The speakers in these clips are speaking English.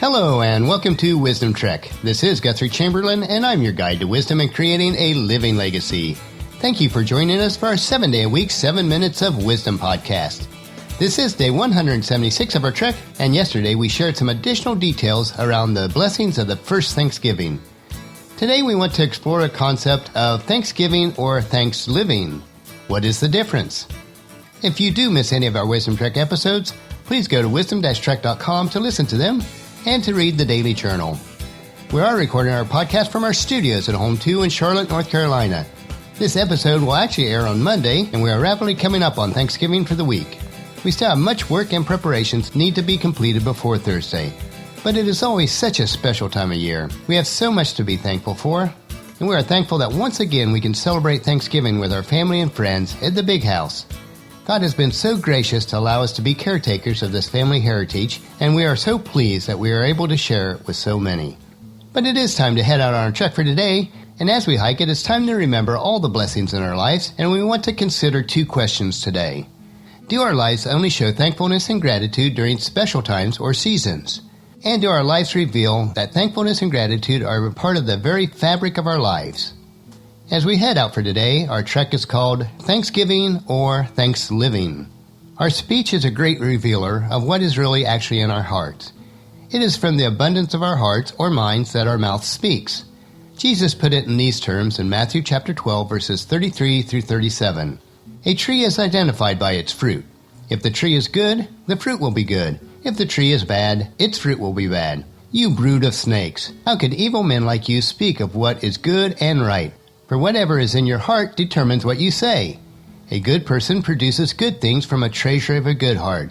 Hello and welcome to Wisdom Trek. This is Guthrie Chamberlain and I'm your guide to wisdom and creating a living legacy. Thank you for joining us for our 7-day-a-week 7 Minutes of Wisdom podcast. This is day 176 of our trek, and yesterday we shared some additional details around the blessings of the first Thanksgiving. Today we want to explore a concept of Thanksgiving or Thanksliving. What is the difference? If you do miss any of our Wisdom Trek episodes, please go to wisdom-trek.com to listen to them and to read the daily journal. We are recording our podcast from our studios at Home 2 in Charlotte, North Carolina. This episode will actually air on Monday, and we are rapidly coming up on Thanksgiving for the week. We still have much work and preparations need to be completed before Thursday. But it is always such a special time of year. We have so much to be thankful for, and we are thankful that once again we can celebrate Thanksgiving with our family and friends at the Big House. God has been so gracious to allow us to be caretakers of this family heritage, and we are so pleased that we are able to share it with so many. But it is time to head out on our trek for today, and as we hike, it is time to remember all the blessings in our lives, and we want to consider 2 questions today. Do our lives only show thankfulness and gratitude during special times or seasons? And do our lives reveal that thankfulness and gratitude are a part of the very fabric of our lives? As we head out for today, our trek is called Thanksgiving or Thanksliving. Our speech is a great revealer of what is really actually in our hearts. It is from the abundance of our hearts or minds that our mouth speaks. Jesus put it in these terms in Matthew chapter 12, verses 33 through 37. A tree is identified by its fruit. If the tree is good, the fruit will be good. If the tree is bad, its fruit will be bad. You brood of snakes, how could evil men like you speak of what is good and right? For whatever is in your heart determines what you say. A good person produces good things from a treasury of a good heart,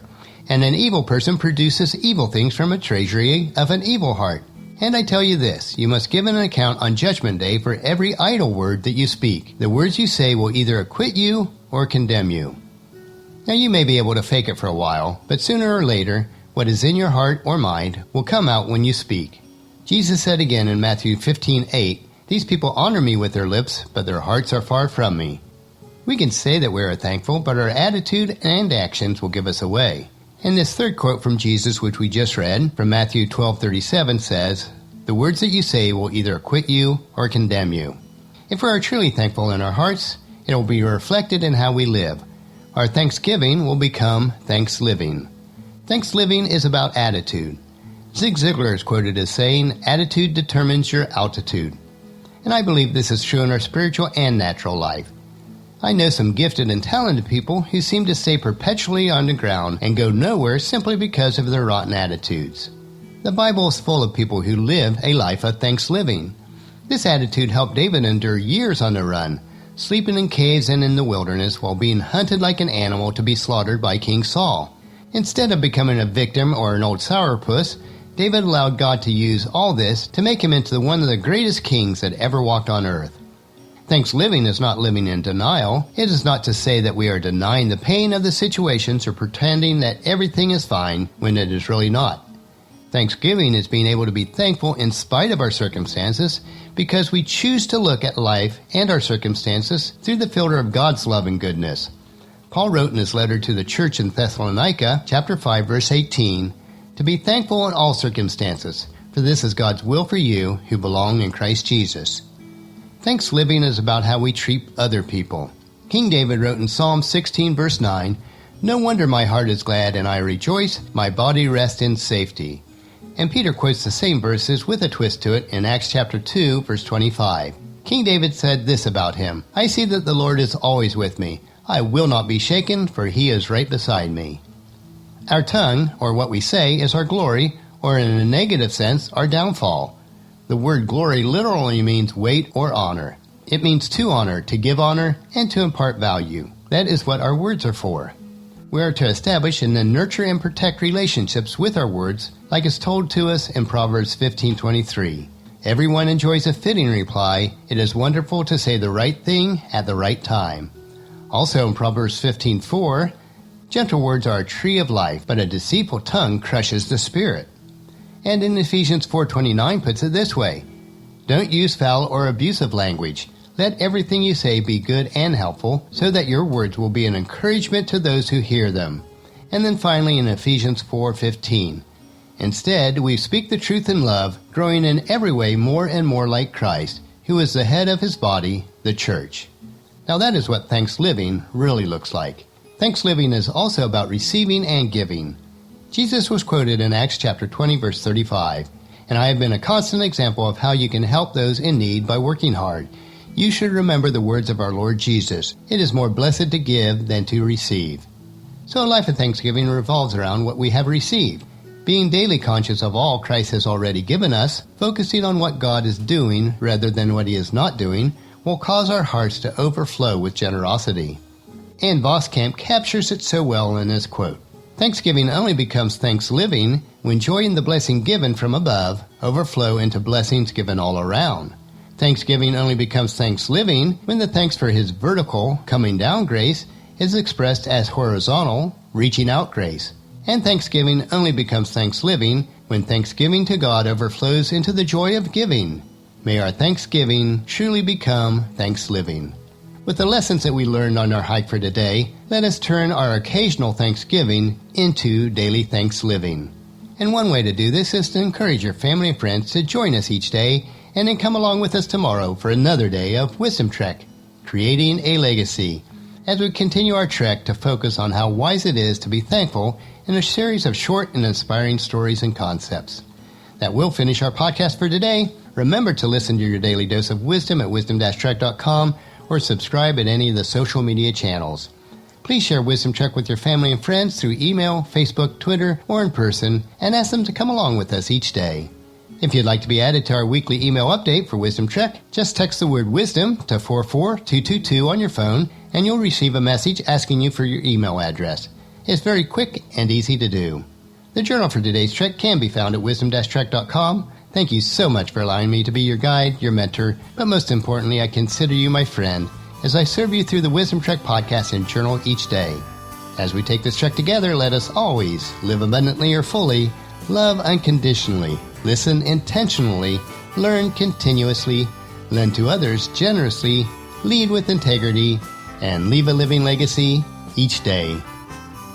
and an evil person produces evil things from a treasury of an evil heart. And I tell you this, you must give an account on Judgment Day for every idle word that you speak. The words you say will either acquit you or condemn you. Now you may be able to fake it for a while, but sooner or later, what is in your heart or mind will come out when you speak. Jesus said again in Matthew 15:8, "These people honor me with their lips, but their hearts are far from me." We can say that we are thankful, but our attitude and actions will give us away. And this third quote from Jesus, which we just read, from Matthew 12:37 says, "The words that you say will either acquit you or condemn you." If we are truly thankful in our hearts, it will be reflected in how we live. Our thanksgiving will become thanksliving. Thanksliving is about attitude. Zig Ziglar is quoted as saying, "Attitude determines your altitude." And I believe this is true in our spiritual and natural life. I know some gifted and talented people who seem to stay perpetually on the ground and go nowhere simply because of their rotten attitudes. The Bible is full of people who live a life of thanksliving. This attitude helped David endure years on the run, sleeping in caves and in the wilderness while being hunted like an animal to be slaughtered by King Saul. Instead of becoming a victim or an old sourpuss, David allowed God to use all this to make him into one of the greatest kings that ever walked on earth. Thanksliving is not living in denial. It is not to say that we are denying the pain of the situations or pretending that everything is fine when it is really not. Thanksgiving is being able to be thankful in spite of our circumstances because we choose to look at life and our circumstances through the filter of God's love and goodness. Paul wrote in his letter to the church in Thessalonica, chapter 5, verse 18, "To be thankful in all circumstances, for this is God's will for you who belong in Christ Jesus." Thanksliving is about how we treat other people. King David wrote in Psalm 16, verse 9, "No wonder my heart is glad and I rejoice, my body rests in safety." And Peter quotes the same verses with a twist to it in Acts chapter 2, verse 25. King David said this about him, "I see that the Lord is always with me. I will not be shaken, for he is right beside me." Our tongue, or what we say, is our glory, or in a negative sense, our downfall. The word glory literally means weight or honor. It means to honor, to give honor, and to impart value. That is what our words are for. We are to establish and then nurture and protect relationships with our words, like is told to us in Proverbs 15:23. Everyone enjoys a fitting reply. It is wonderful to say the right thing at the right time. Also in Proverbs 15:4, gentle words are a tree of life, but a deceitful tongue crushes the spirit. And in Ephesians 4:29 puts it this way, "Don't use foul or abusive language. Let everything you say be good and helpful, so that your words will be an encouragement to those who hear them." And then finally in Ephesians 4:15, Instead, we speak the truth in love, growing in every way more and more like Christ, who is the head of his body, the church. Now that is what Thanksgiving really looks like. Thanksgiving is also about receiving and giving. Jesus was quoted in Acts chapter 20, verse 35, and I have been a constant example of how you can help those in need by working hard. You should remember the words of our Lord Jesus. It is more blessed to give than to receive. So a life of thanksgiving revolves around what we have received. Being daily conscious of all Christ has already given us, focusing on what God is doing rather than what he is not doing, will cause our hearts to overflow with generosity. Ann Voskamp captures it so well in this quote. Thanksgiving only becomes thanks-living when joy in the blessing given from above overflow into blessings given all around. Thanksgiving only becomes thanks-living when the thanks for his vertical, coming down grace is expressed as horizontal, reaching out grace. And thanksgiving only becomes thanks-living when thanksgiving to God overflows into the joy of giving. May our thanksgiving truly become thanks-living. With the lessons that we learned on our hike for today, let us turn our occasional thanksgiving into daily thanks-living. And one way to do this is to encourage your family and friends to join us each day and then come along with us tomorrow for another day of Wisdom Trek, Creating a Legacy, as we continue our trek to focus on how wise it is to be thankful in a series of short and inspiring stories and concepts. That will finish our podcast for today. Remember to listen to your daily dose of wisdom at wisdom-trek.com or subscribe at any of the social media channels. Please share Wisdom Trek with your family and friends through email, Facebook, Twitter, or in person, and ask them to come along with us each day. If you'd like to be added to our weekly email update for Wisdom Trek, just text the word wisdom to 44222 on your phone, and you'll receive a message asking you for your email address. It's very quick and easy to do. The journal for today's trek can be found at wisdom-trek.com. Thank you so much for allowing me to be your guide, your mentor, but most importantly, I consider you my friend as I serve you through the Wisdom Trek podcast and journal each day. As we take this trek together, let us always live abundantly or fully, love unconditionally, listen intentionally, learn continuously, lend to others generously, lead with integrity, and leave a living legacy each day.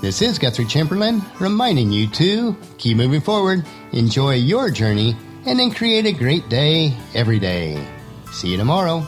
This is Guthrie Chamberlain reminding you to keep moving forward, enjoy your journey, and then create a great day every day. See you tomorrow.